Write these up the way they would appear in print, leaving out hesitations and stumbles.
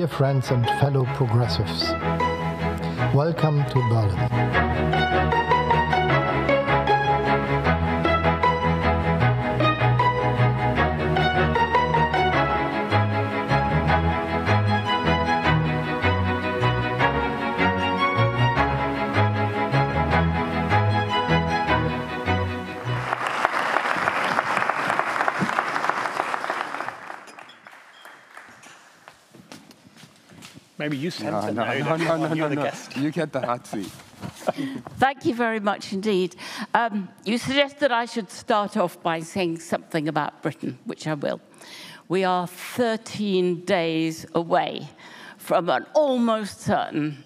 Dear friends and fellow progressives, welcome to Berlin. Maybe you center now. No. You're the guest. You get the hot seat. Thank you very much indeed. You suggest that I should start off by saying something about Britain, which I will. We are 13 days away from an almost certain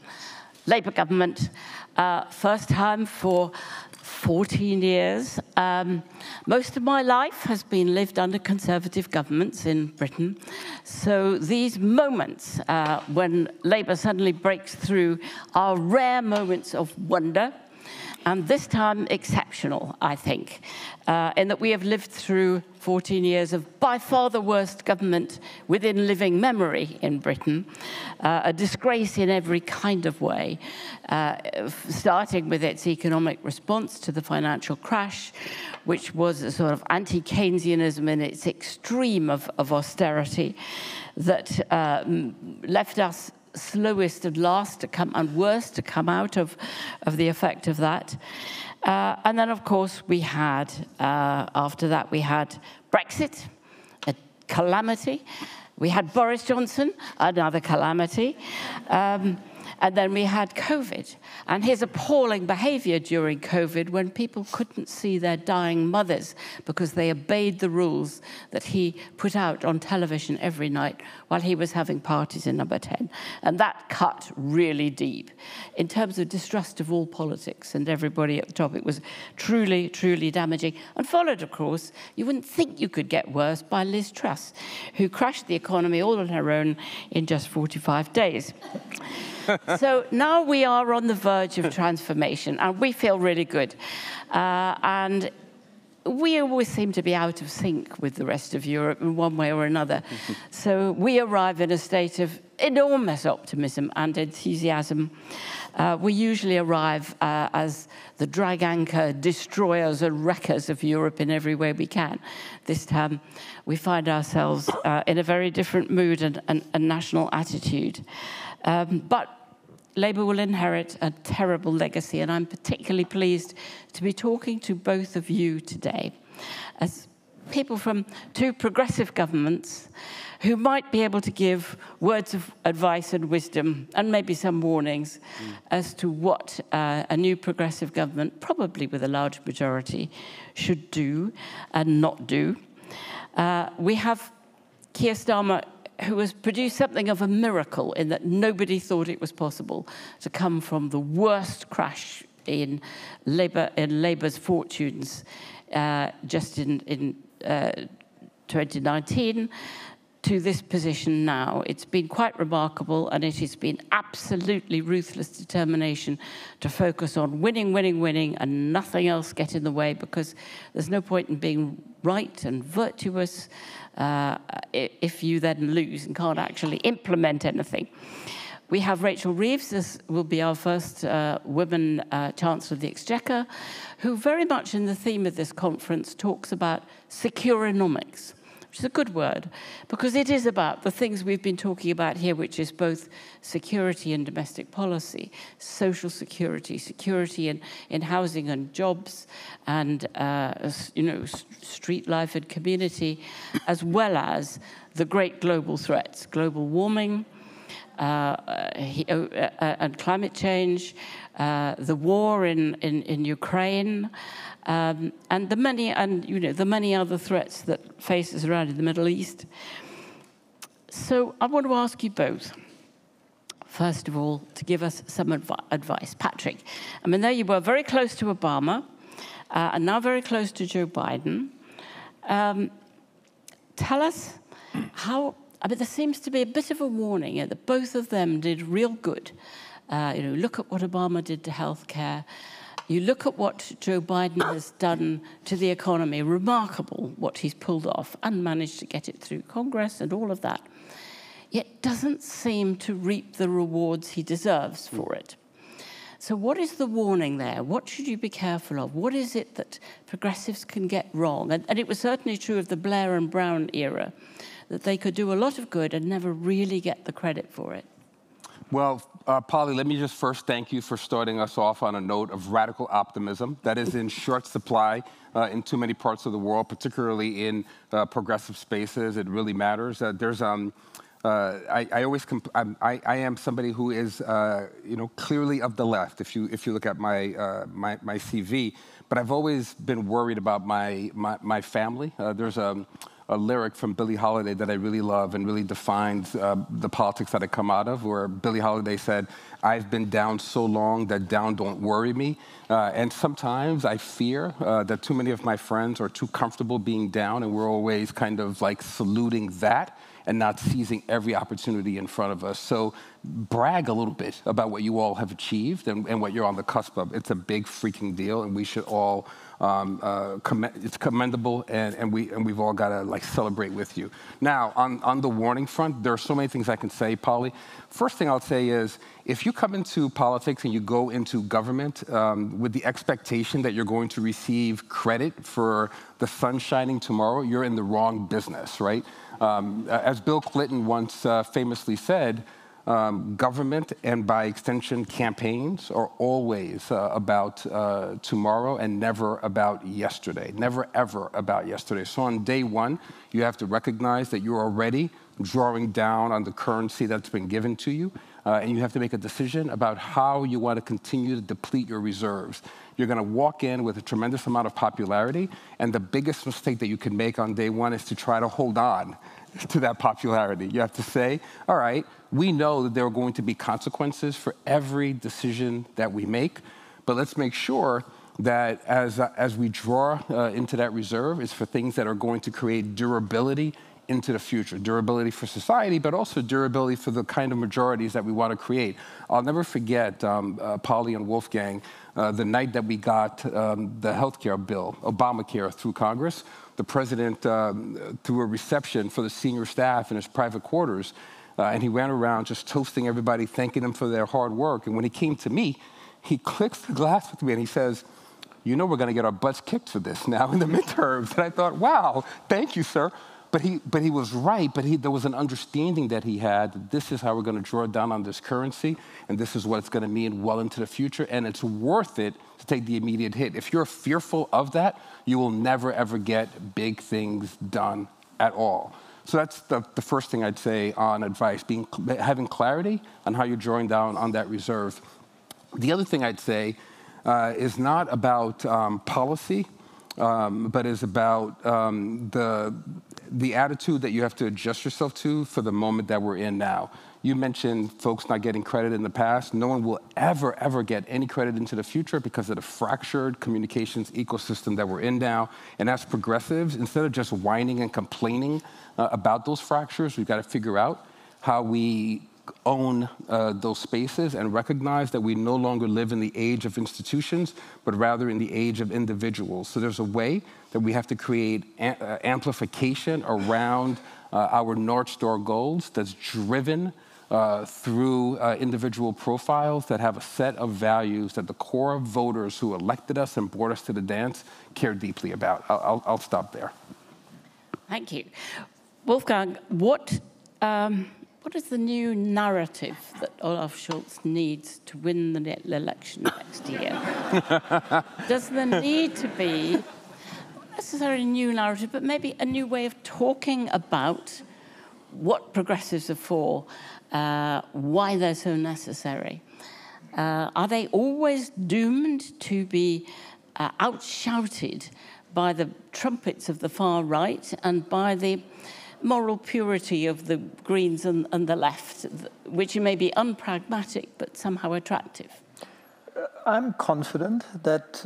Labour government, first time for 14 years. Most of my life has been lived under Conservative governments in Britain. So these moments when Labour suddenly breaks through are rare moments of wonder, and this time exceptional, I think, in that we have lived through 14 years of by far the worst government within living memory in Britain, a disgrace in every kind of way, starting with its economic response to the financial crash, which was a sort of anti-Keynesianism in its extreme of austerity that left us slowest and last to come and worst to come out of the effect of that. And then, of course, we had, after that, we had Brexit, a calamity. We had Boris Johnson, another calamity. And then we had COVID, and his appalling behavior during COVID when people couldn't see their dying mothers because they obeyed the rules that he put out on television every night while he was having parties in Number 10. And that cut really deep in terms of distrust of all politics and everybody at the top. It was truly, truly damaging. And followed, of course, you wouldn't think you could get worse, by Liz Truss, who crashed the economy all on her own in just 45 days. So now we are on the verge of transformation, and we feel really good. And we always seem to be out of sync with the rest of Europe in one way or another. So we arrive in a state of enormous optimism and enthusiasm. We usually arrive as the drag anchor destroyers and wreckers of Europe in every way we can. This time we find ourselves in a very different mood and national attitude. But Labour will inherit a terrible legacy, and I'm particularly pleased to be talking to both of you today as people from two progressive governments who might be able to give words of advice and wisdom and maybe some warnings as to what a new progressive government, probably with a large majority, should do and not do. We have Keir Starmer, who has produced something of a miracle in that nobody thought it was possible to come from the worst crash in Labour's fortunes just in 2019 to this position now. It's been quite remarkable, and it has been absolutely ruthless determination to focus on winning, winning, winning, and nothing else get in the way, because there's no point in being right and virtuous if you then lose and can't actually implement anything. We have Rachel Reeves, this will be our first woman Chancellor of the Exchequer, who very much in the theme of this conference talks about securonomics, which is a good word, because it is about the things we've been talking about here, which is both security and domestic policy, social security, security in housing and jobs, and street life and community, as well as the great global threats, global warming, and climate change, the war in Ukraine, and the many other threats that face us around in the Middle East. So I want to ask you both, first of all, to give us some advice. Patrick, I mean, there you were, very close to Obama, and now very close to Joe Biden. Tell us how. I mean, there seems to be a bit of a warning that both of them did real good. Look at what Obama did to healthcare. You look at what Joe Biden has done to the economy. Remarkable what he's pulled off and managed to get it through Congress and all of that. yet doesn't seem to reap the rewards he deserves for it. So what is the warning there? What should you be careful of? What is it that progressives can get wrong? And it was certainly true of the Blair and Brown era, that they could do a lot of good and never really get the credit for it. Well, Polly, let me just first thank you for starting us off on a note of radical optimism that is in short supply in too many parts of the world, particularly in progressive spaces. It really matters. I am somebody who is, clearly of the left. If you look at my CV, but I've always been worried about my family. There's a lyric from Billie Holiday that I really love and really defines the politics that I come out of, where Billie Holiday said, "I've been down so long that down don't worry me." And sometimes I fear that too many of my friends are too comfortable being down, and we're always kind of like saluting that and not seizing every opportunity in front of us. So brag a little bit about what you all have achieved and what you're on the cusp of. It's a big freaking deal, and we should all, it's commendable, and we've all got to like celebrate with you. Now, on the warning front, there are so many things I can say, Polly. First thing I'll say is, if you come into politics and you go into government with the expectation that you're going to receive credit for the sun shining tomorrow, you're in the wrong business, right? As Bill Clinton once famously said, government and by extension campaigns are always about tomorrow and never about yesterday, never ever about yesterday. So on day one, you have to recognize that you're already drawing down on the currency that's been given to you, and you have to make a decision about how you want to continue to deplete your reserves. You're going to walk in with a tremendous amount of popularity, and the biggest mistake that you can make on day one is to try to hold on to that popularity. You have to say, all right, we know that there are going to be consequences for every decision that we make, but let's make sure that as we draw into that reserve, it's for things that are going to create durability into the future, durability for society, but also durability for the kind of majorities that we want to create. I'll never forget, Polly and Wolfgang, the night that we got the healthcare bill, Obamacare, through Congress. The president threw a reception for the senior staff in his private quarters, and he ran around just toasting everybody, thanking them for their hard work. And when he came to me, he clicks the glass with me and he says, "You know we're going to get our butts kicked for this now in the midterms." And I thought, wow, thank you, sir. But he was right, but there was an understanding that he had that this is how we're going to draw down on this currency, and this is what it's going to mean well into the future, and it's worth it to take the immediate hit. If you're fearful of that, you will never, ever get big things done at all. So that's the first thing I'd say on advice, having clarity on how you're drawing down on that reserve. The other thing I'd say is not about policy, but is about the attitude that you have to adjust yourself to for the moment that we're in now. You mentioned folks not getting credit in the past. No one will ever, ever get any credit into the future because of the fractured communications ecosystem that we're in now. And as progressives, instead of just whining and complaining about those fractures, we've got to figure out how we own those spaces and recognize that we no longer live in the age of institutions, but rather in the age of individuals. So there's a way that we have to create amplification around our North Star goals that's driven through individual profiles that have a set of values that the core voters who elected us and brought us to the dance care deeply about. I'll stop there. Thank you. Wolfgang, what is the new narrative that Olaf Scholz needs to win the election next year? Does there need to be not necessarily a new narrative, but maybe a new way of talking about what progressives are for, why they're so necessary? Are they always doomed to be outshouted by the trumpets of the far right and by the moral purity of the Greens and the left, which may be unpragmatic but somehow attractive? I'm confident that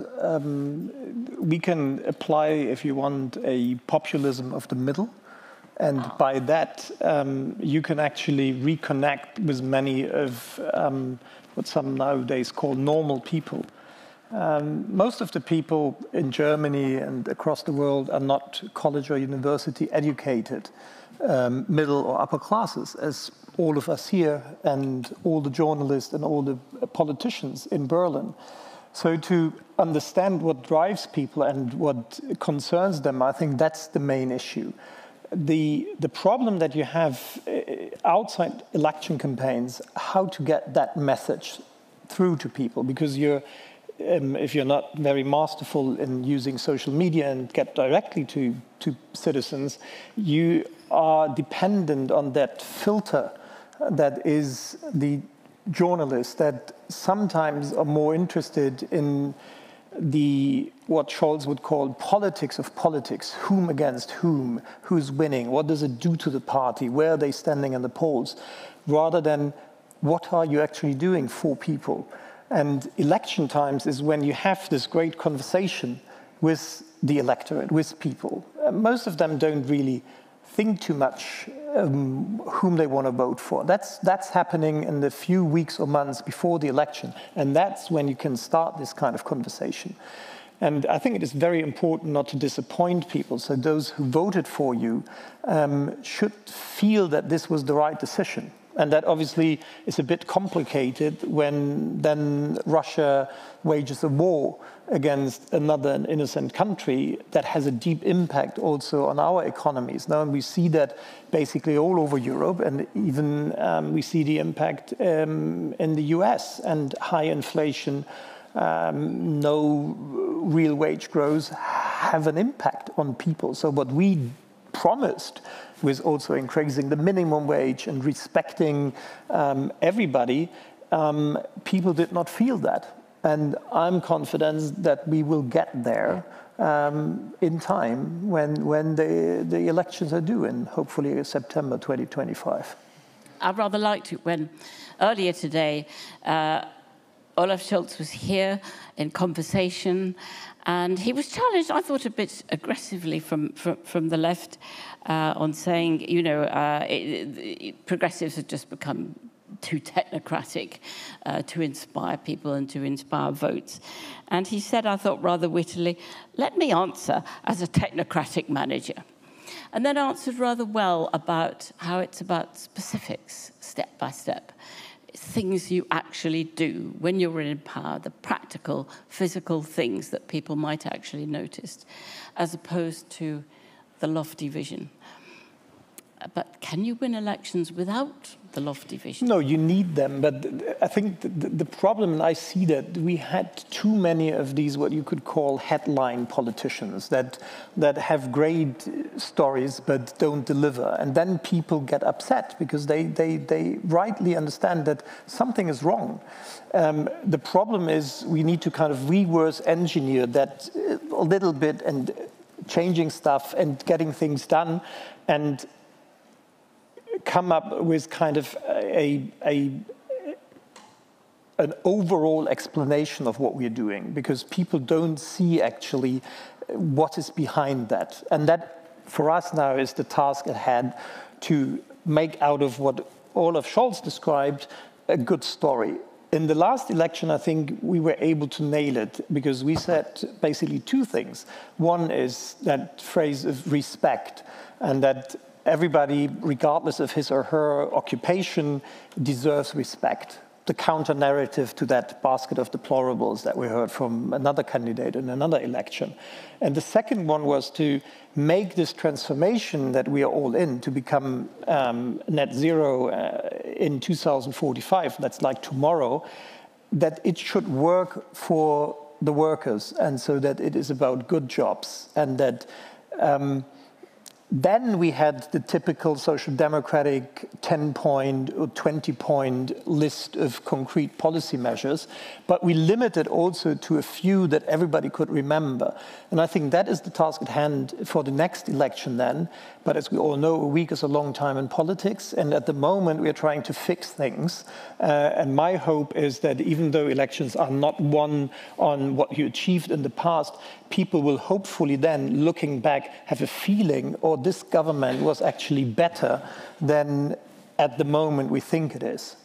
we can apply, if you want, a populism of the middle. And by that, you can actually reconnect with many of what some nowadays call normal people. Most of the people in Germany and across the world are not college or university educated, middle or upper classes, as all of us here and all the journalists and all the politicians in Berlin. So to understand what drives people and what concerns them, I think that's the main issue. The problem that you have outside election campaigns, how to get that message through to people, because if you're not very masterful in using social media and get directly to citizens, you are dependent on that filter that is the journalists that sometimes are more interested in what Scholz would call politics of politics, whom against whom, who's winning, what does it do to the party, where are they standing in the polls, rather than what are you actually doing for people. And election times is when you have this great conversation with the electorate, with people. Most of them don't really think too much whom they want to vote for. That's happening in the few weeks or months before the election, and that's when you can start this kind of conversation. And I think it is very important not to disappoint people. So those who voted for you should feel that this was the right decision. And that obviously is a bit complicated when then Russia wages a war against another innocent country that has a deep impact also on our economies. Now, and we see that basically all over Europe, and even we see the impact in the US, and high inflation, no real wage growth have an impact on people. So what we promised with also increasing the minimum wage and respecting everybody, people did not feel that. And I'm confident that we will get there in time when the elections are due in hopefully September 2025. I rather liked it when earlier today Olaf Scholz was here in conversation, and he was challenged, I thought, a bit aggressively from the left on saying, you know, progressives have just become too technocratic to inspire people and to inspire votes. And he said, I thought rather wittily, let me answer as a technocratic manager. And then answered rather well about how it's about specifics, step by step. Things you actually do when you're in power, the practical, physical things that people might actually notice, as opposed to the lofty vision. But can you win elections without the lofty vision? No, you need them. But I think the problem, and I see that we had too many of these, what you could call headline politicians that have great stories but don't deliver. And then people get upset because they rightly understand that something is wrong. The problem is we need to kind of reverse engineer that a little bit and changing stuff and getting things done and come up with kind of an overall explanation of what we're doing, because people don't see actually what is behind that. And that, for us now, is the task at hand, to make out of what Olaf Scholz described a good story. In the last election, I think we were able to nail it, because we said basically two things. One is that phrase of respect, and that everybody, regardless of his or her occupation, deserves respect. The counter-narrative to that basket of deplorables that we heard from another candidate in another election. And the second one was to make this transformation that we are all in, to become net zero in 2045, that's like tomorrow, that it should work for the workers, and so that it is about good jobs, and that then we had the typical social democratic 10-point or 20-point list of concrete policy measures, but we limited also to a few that everybody could remember. And I think that is the task at hand for the next election then. But as we all know, a week is a long time in politics, and at the moment we are trying to fix things. And my hope is that even though elections are not won on what you achieved in the past, people will hopefully then, looking back, have a feeling, or this government was actually better than at the moment we think it is.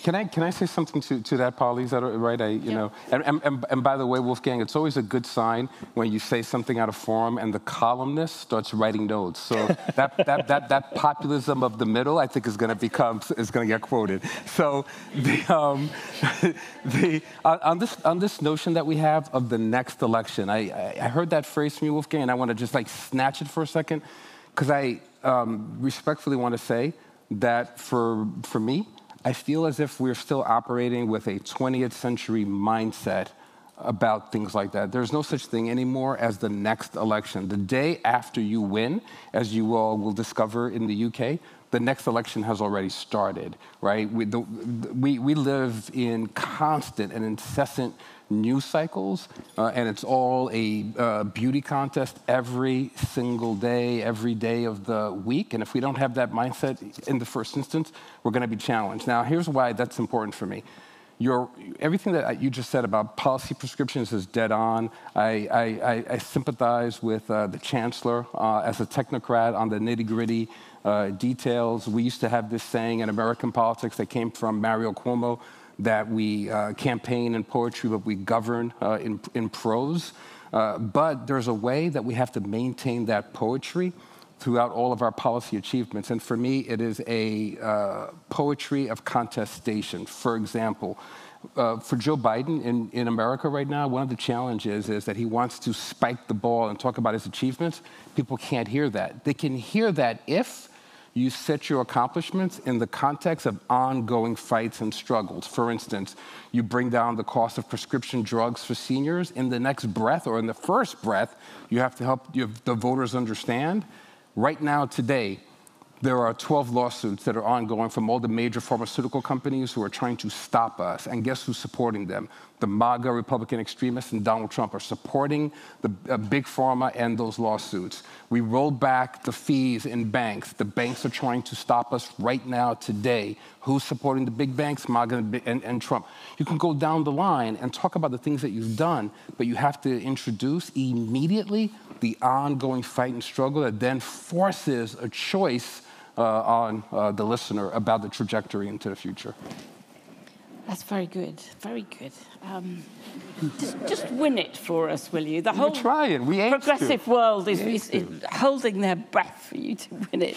Can I say something to that, Polly? Is that right? You know, and by the way, Wolfgang, it's always a good sign when you say something out of form and the columnist starts writing notes. So that populism of the middle, I think, is going to get quoted. So on this notion that we have of the next election, I heard that phrase from you, Wolfgang, and I want to just like snatch it for a second, because I respectfully want to say that for me, I feel as if we're still operating with a 20th century mindset about things like that. There's no such thing anymore as the next election. The day after you win, as you all will discover in the UK, the next election has already started, right? We live in constant and incessant news cycles, and it's all a beauty contest every single day, every day of the week. And if we don't have that mindset in the first instance, we're going to be challenged. Now, here's why that's important for me. Everything that you just said about policy prescriptions is dead on. I sympathize with the Chancellor as a technocrat on the nitty-gritty details. We used to have this saying in American politics that came from Mario Cuomo, that we campaign in poetry, but we govern in prose. But there's a way that we have to maintain that poetry throughout all of our policy achievements. And for me, it is a poetry of contestation. For example, for Joe Biden in America right now, one of the challenges is that he wants to spike the ball and talk about his achievements. People can't hear that. They can hear that if you set your accomplishments in the context of ongoing fights and struggles. For instance, you bring down the cost of prescription drugs for seniors. In the next breath, or in the first breath, you have to help the voters understand. Right now, today, there are 12 lawsuits that are ongoing from all the major pharmaceutical companies who are trying to stop us. And guess who's supporting them? The MAGA Republican extremists and Donald Trump are supporting the big pharma and those lawsuits. We rolled back the fees in banks. The banks are trying to stop us right now, today. Who's supporting the big banks? MAGA and Trump. You can go down the line and talk about the things that you've done, but you have to introduce immediately the ongoing fight and struggle that then forces a choice on the listener about the trajectory into the future. That's very good, very good. Just win it for us, will you? The whole progressive world is holding their breath for you to win it.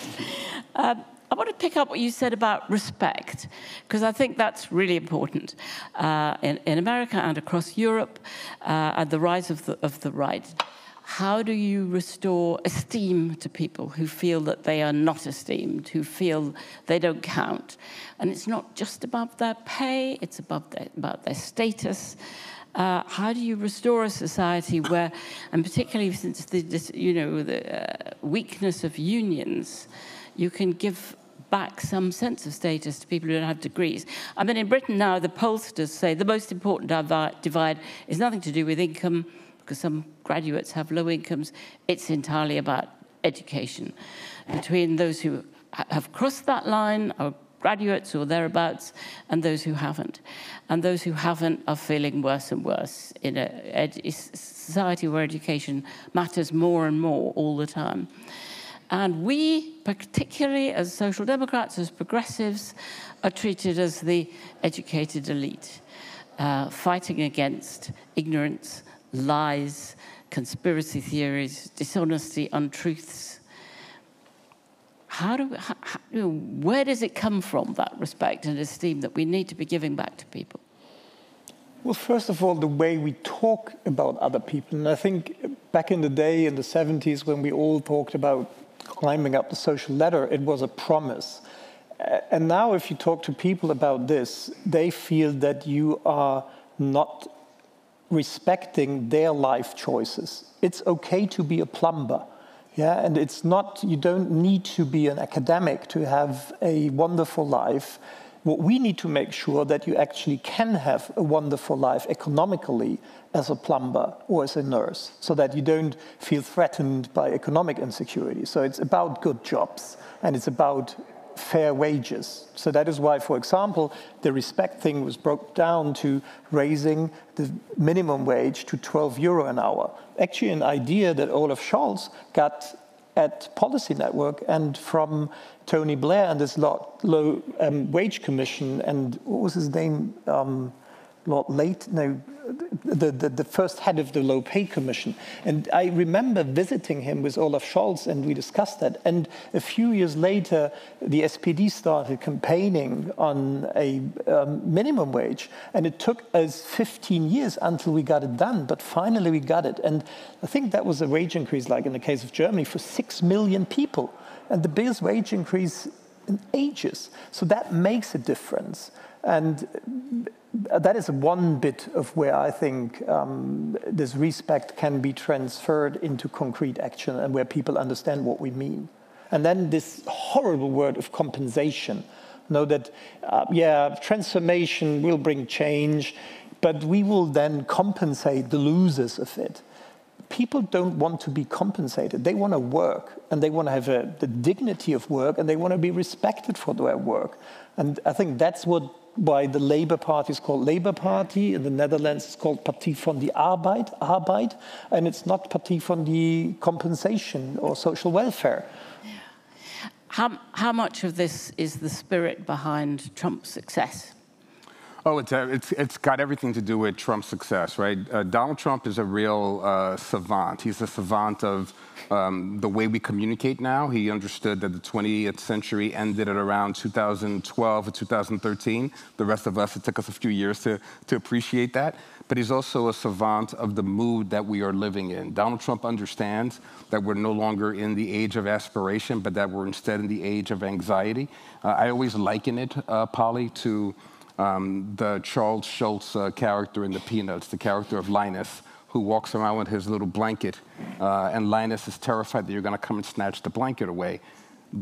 I want to pick up what you said about respect, because I think that's really important in America and across Europe, and the rise of the right. How do you restore esteem to people who feel that they are not esteemed, who feel they don't count? And it's not just about their pay, it's about their status. How do you restore a society where, and particularly since the weakness of unions, you can give back some sense of status to people who don't have degrees? I mean, in Britain now, the pollsters say the most important divide is nothing to do with income, because some graduates have low incomes. It's entirely about education. Between those who have crossed that line, are graduates or thereabouts, and those who haven't. And those who haven't are feeling worse and worse in a society where education matters more and more all the time. And we, particularly as social democrats, as progressives, are treated as the educated elite, fighting against ignorance, lies, conspiracy theories, dishonesty, untruths. Where does it come from, that respect and esteem that we need to be giving back to people? Well, first of all, the way we talk about other people. And I think back in the day, in the 70s, when we all talked about climbing up the social ladder, it was a promise. And now if you talk to people about this, they feel that you are not respecting their life choices. It's okay to be a plumber, yeah, and it's not, you don't need to be an academic to have a wonderful life. What we need to make sure that you actually can have a wonderful life economically as a plumber or as a nurse, so that you don't feel threatened by economic insecurity. So it's about good jobs, and it's about fair wages. So that is why, for example, the respect thing was broke down to raising the minimum wage to €12 an hour. Actually an idea that Olaf Scholz got at Policy Network and from Tony Blair and this low wage commission, and what was his name? Lord Late? No, the first head of the low pay commission. And I remember visiting him with Olaf Scholz, and we discussed that. And a few years later, the SPD started campaigning on a minimum wage, and it took us 15 years until we got it done, but finally we got it. And I think that was a wage increase, like in the case of Germany, for 6 million people, and the biggest wage increase in ages. So that makes a difference. And that is one bit of where I think this respect can be transferred into concrete action and where people understand what we mean. And then this horrible word of compensation. Know that, yeah, transformation will bring change, but we will then compensate the losers of it. People don't want to be compensated. They want to work, and they want to have the dignity of work, and they want to be respected for their work. And I think that's why the Labour Party is called Labour Party. In the Netherlands, it's called Partij van die Arbeid, and it's not Partij van die Compensation or social welfare. Yeah. How much of this is the spirit behind Trump's success? Oh, it's got everything to do with Trump's success, right? Donald Trump is a real savant. He's a savant of the way we communicate now. He understood that the 20th century ended at around 2012 or 2013. The rest of us, it took us a few years to appreciate that. But he's also a savant of the mood that we are living in. Donald Trump understands that we're no longer in the age of aspiration, but that we're instead in the age of anxiety. I always liken it, Polly, to the Charles Schultz character in the Peanuts, the character of Linus, who walks around with his little blanket, and Linus is terrified that you're going to come and snatch the blanket away.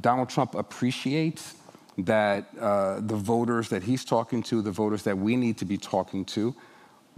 Donald Trump appreciates that the voters that he's talking to, the voters that we need to be talking to,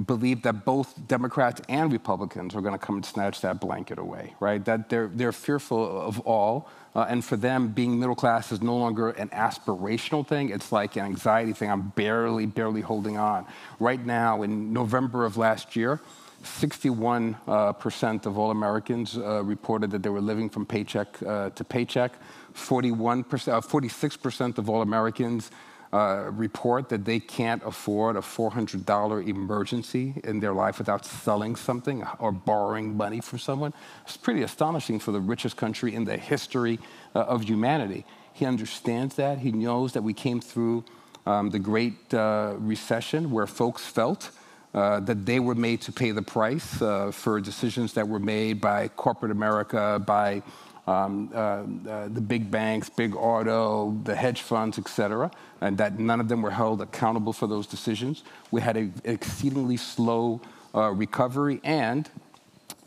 believe that both Democrats and Republicans are going to come and snatch that blanket away, right? That they're fearful of all. And for them, being middle class is no longer an aspirational thing. It's like an anxiety thing. I'm barely holding on. Right now, in November of last year, 61% of all Americans reported that they were living from paycheck to paycheck. 46% of all Americans report that they can't afford a $400 emergency in their life without selling something or borrowing money from someone. It's pretty astonishing for the richest country in the history of humanity. He understands that. He knows that we came through the Great Recession, where folks felt that they were made to pay the price for decisions that were made by corporate America, by the big banks, big auto, the hedge funds, et cetera, and that none of them were held accountable for those decisions. We had an exceedingly slow recovery, and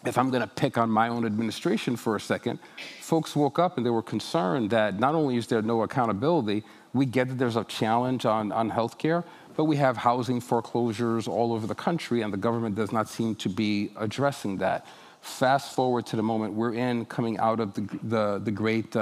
if I'm going to pick on my own administration for a second, folks woke up and they were concerned that not only is there no accountability, we get that there's a challenge on healthcare, but we have housing foreclosures all over the country, and the government does not seem to be addressing that. Fast forward to the moment we're in, coming out of the great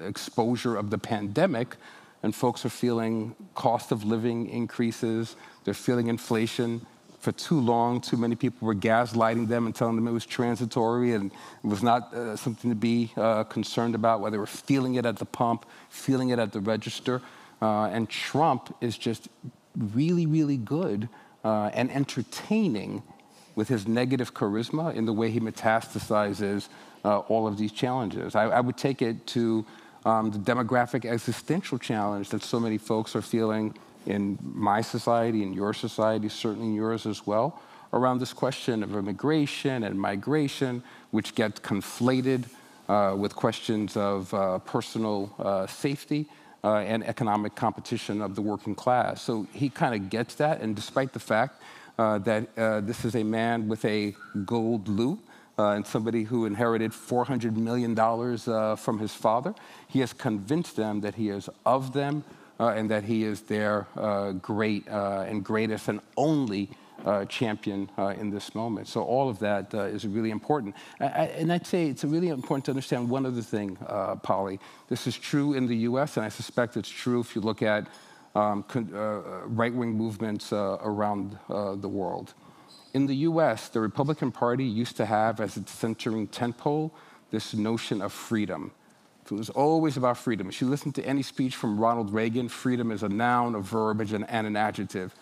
exposure of the pandemic, and folks are feeling cost of living increases, they're feeling inflation. For too long, too many people were gaslighting them and telling them it was transitory and it was not something to be concerned about, whether they were feeling it at the pump, feeling it at the register. And Trump is just really good and entertaining with his negative charisma in the way he metastasizes all of these challenges. I would take it to the demographic existential challenge that so many folks are feeling in my society, in your society, certainly in yours as well, around this question of immigration and migration, which get conflated with questions of personal safety and economic competition of the working class. So he kind of gets that, and despite the fact that this is a man with a gold loo and somebody who inherited $400 million from his father, he has convinced them that he is of them and that he is their great and greatest and only champion in this moment. So all of that is really important. And I'd say it's really important to understand one other thing, Polly. This is true in the US, and I suspect it's true if you look at right-wing movements around the world. In the US, the Republican Party used to have as its centering tentpole this notion of freedom. It was always about freedom. If you listen to any speech from Ronald Reagan, freedom is a noun, a verb, and an adjective.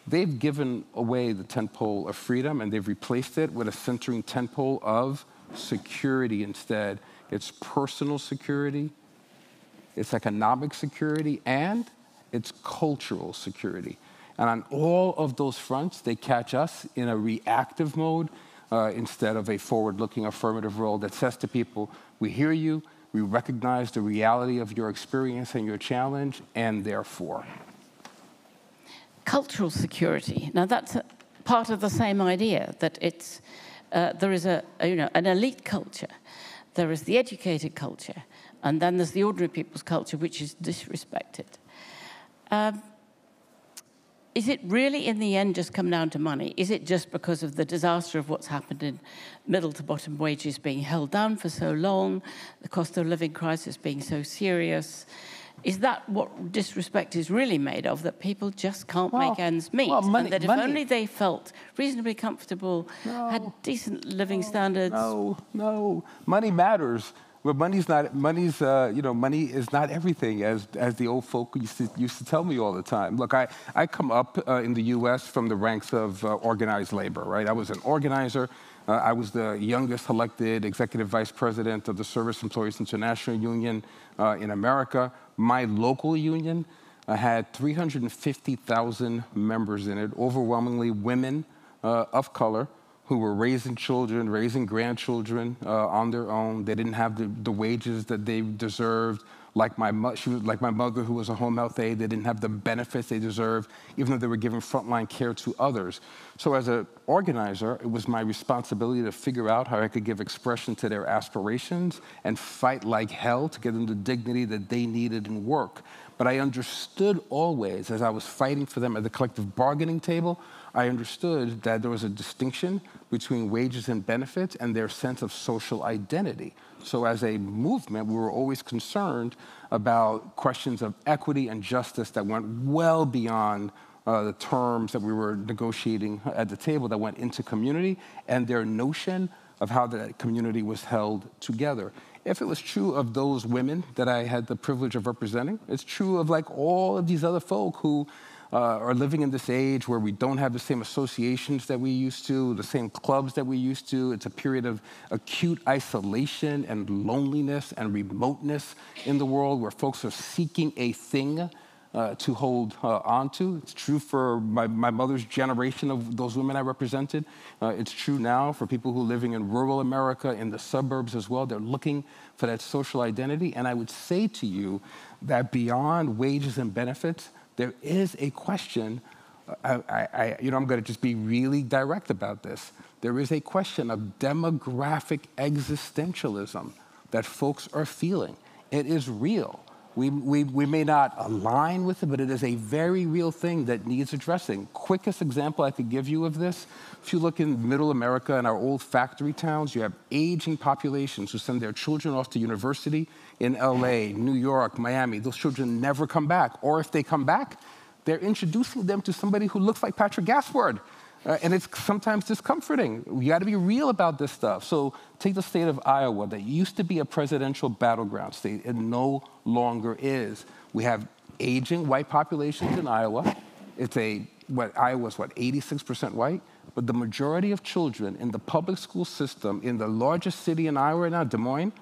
They've given away the tentpole of freedom, and they've replaced it with a centering tentpole of security instead. It's personal security, it's economic security, and it's cultural security. And on all of those fronts, they catch us in a reactive mode instead of a forward-looking affirmative role that says to people, we hear you, we recognize the reality of your experience and your challenge, and therefore. Cultural security. Now, that's part of the same idea, that it's, there is an elite culture, there is the educated culture, and then there's the ordinary people's culture, which is disrespected. Is it really, in the end, just come down to money? Is it just because of the disaster of what's happened in middle to bottom wages being held down for so long, the cost of living crisis being so serious? Is that what disrespect is really made of, that people just can't make ends meet? And that if only they felt reasonably comfortable, had decent living standards? No. Money matters. But money is not everything, as the old folk used to tell me all the time. Look, I come up in the U.S. from the ranks of organized labor, right? I was an organizer. I was the youngest elected executive vice president of the Service Employees International Union in America. My local union had 350,000 members in it, overwhelmingly women of color, who were raising children, raising grandchildren on their own. They didn't have the wages that they deserved. Like my mother, who was a home health aide, they didn't have the benefits they deserved, even though they were giving frontline care to others. So as an organizer, it was my responsibility to figure out how I could give expression to their aspirations and fight like hell to give them the dignity that they needed in work. But I understood always, as I was fighting for them at the collective bargaining table, I understood that there was a distinction between wages and benefits and their sense of social identity. So as a movement, we were always concerned about questions of equity and justice that went well beyond the terms that we were negotiating at the table, that went into community and their notion of how that community was held together. If it was true of those women that I had the privilege of representing, it's true of like all of these other folk who are living in this age where we don't have the same associations that we used to, the same clubs that we used to. It's a period of acute isolation and loneliness and remoteness in the world where folks are seeking a thing to hold on to. It's true for my mother's generation of those women I represented. It's true now for people who are living in rural America, in the suburbs as well. They're looking for that social identity. And I would say to you that beyond wages and benefits, there is a question, I'm going to just be really direct about this. There is a question of demographic existentialism that folks are feeling. It is real. We may not align with it, but it is a very real thing that needs addressing. Quickest example I could give you of this, if you look in middle America and our old factory towns, you have aging populations who send their children off to university in LA, New York, Miami. Those children never come back. Or if they come back, they're introducing them to somebody who looks like Patrick Gaspard. And it's sometimes discomforting. We got to be real about this stuff. So take the state of Iowa that used to be a presidential battleground state. It no longer is. We have aging white populations in Iowa. Iowa's 86% white? But the majority of children in the public school system in the largest city in Iowa right now, Des Moines,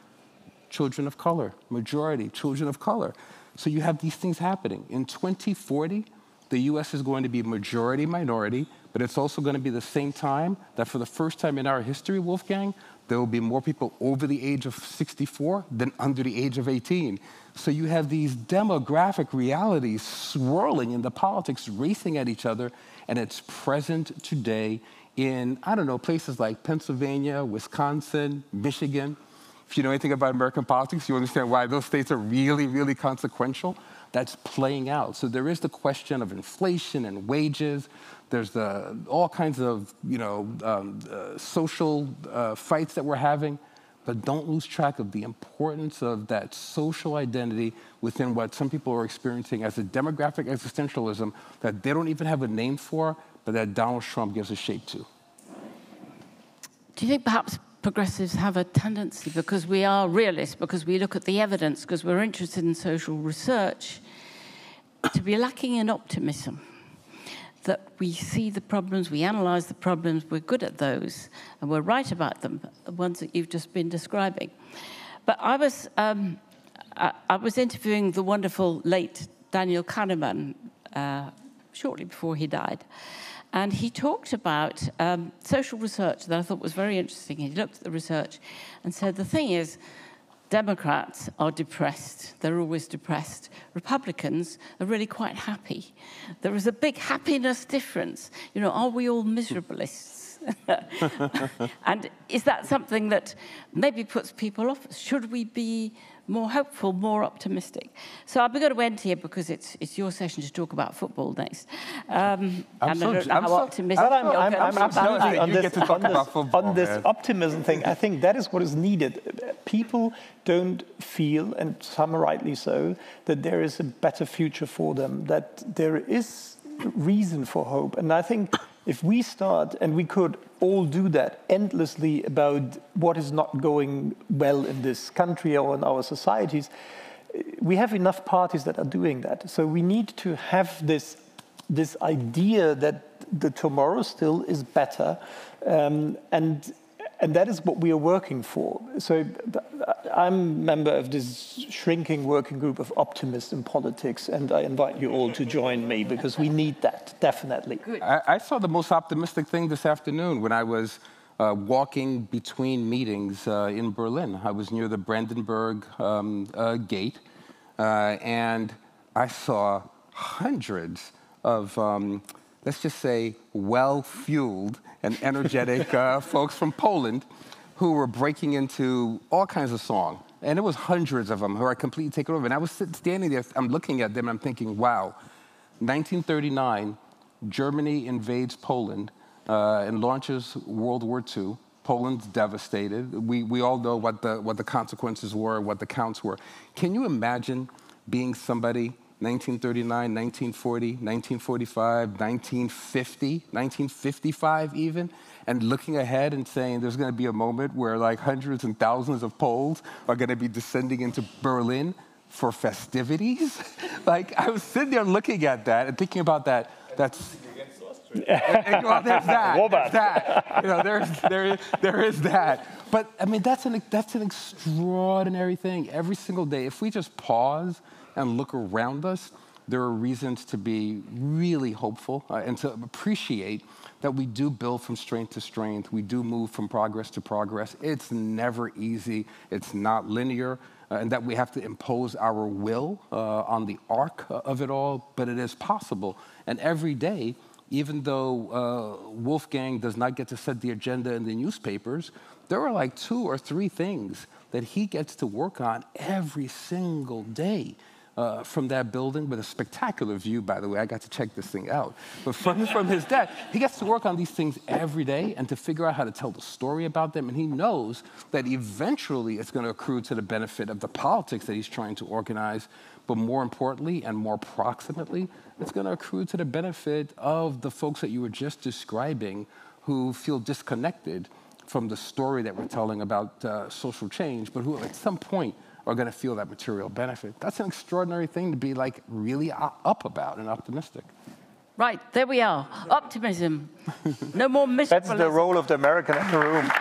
children of color, majority, children of color. So you have these things happening. In 2040, the US is going to be majority minority, but it's also going to be the same time that for the first time in our history, Wolfgang, there will be more people over the age of 64 than under the age of 18. So you have these demographic realities swirling in the politics, racing at each other, and it's present today in, places like Pennsylvania, Wisconsin, Michigan. If you know anything about American politics, you understand why those states are really, really consequential. That's playing out. So there is the question of inflation and wages. There's all kinds of social fights that we're having. But don't lose track of the importance of that social identity within what some people are experiencing as a demographic existentialism that they don't even have a name for, but that Donald Trump gives a shape to. Do you think perhaps progressives have a tendency, because we are realists, because we look at the evidence, because we're interested in social research, to be lacking in optimism. That we see the problems, we analyse the problems, we're good at those, and we're right about them, the ones that you've just been describing. But I was interviewing the wonderful late Daniel Kahneman shortly before he died. And he talked about social research that I thought was very interesting. He looked at the research and said, the thing is, Democrats are depressed. They're always depressed. Republicans are really quite happy. There is a big happiness difference. You know, are we all miserabilists? And is that something that maybe puts people off? Should we be more hopeful, more optimistic? So I'm going to end here because it's your session to talk about football next. And I don't know how optimistic you're going to be on this optimism thing. I think that is what is needed. People don't feel, and some rightly so, that there is a better future for them, that there is reason for hope. And I think if we start, and we could all do that endlessly about what is not going well in this country or in our societies, we have enough parties that are doing that. So we need to have this idea that the tomorrow still is better, and that is what we are working for. So I'm a member of this shrinking working group of optimists in politics, and I invite you all to join me, because we need that, definitely. I saw the most optimistic thing this afternoon when I was walking between meetings in Berlin. I was near the Brandenburg Gate, and I saw hundreds of, let's just say, well-fueled and energetic folks from Poland who were breaking into all kinds of song. And it was hundreds of them who are completely taken over. And I was standing there, I'm looking at them, and I'm thinking, wow, 1939, Germany invades Poland and launches World War II. Poland's devastated. We all know what the consequences were, what the counts were. Can you imagine being somebody 1939, 1940, 1945, 1950, 1955 even, and looking ahead and saying there's going to be a moment where like hundreds and thousands of Poles are going to be descending into Berlin for festivities? Like, I was sitting there looking at that and thinking about that. That's... well, there's that. You know, there is that. But I mean, that's an extraordinary thing. Every single day, if we just pause and look around us, there are reasons to be really hopeful and to appreciate that we do build from strength to strength. We do move from progress to progress. It's never easy. It's not linear, and that we have to impose our will on the arc of it all, but it is possible. And every day, even though Wolfgang does not get to set the agenda in the newspapers, there are like 2 or 3 things that he gets to work on every single day. From that building, with a spectacular view, by the way. I got to check this thing out. But from his desk, he gets to work on these things every day and to figure out how to tell the story about them. And he knows that eventually it's going to accrue to the benefit of the politics that he's trying to organize. But more importantly and more proximately, it's going to accrue to the benefit of the folks that you were just describing who feel disconnected from the story that we're telling about social change, but who at some point are going to feel that material benefit. That's an extraordinary thing to be like really up about and optimistic. Right, there we are. Optimism. No more miserableness. That's the role of the American in the room.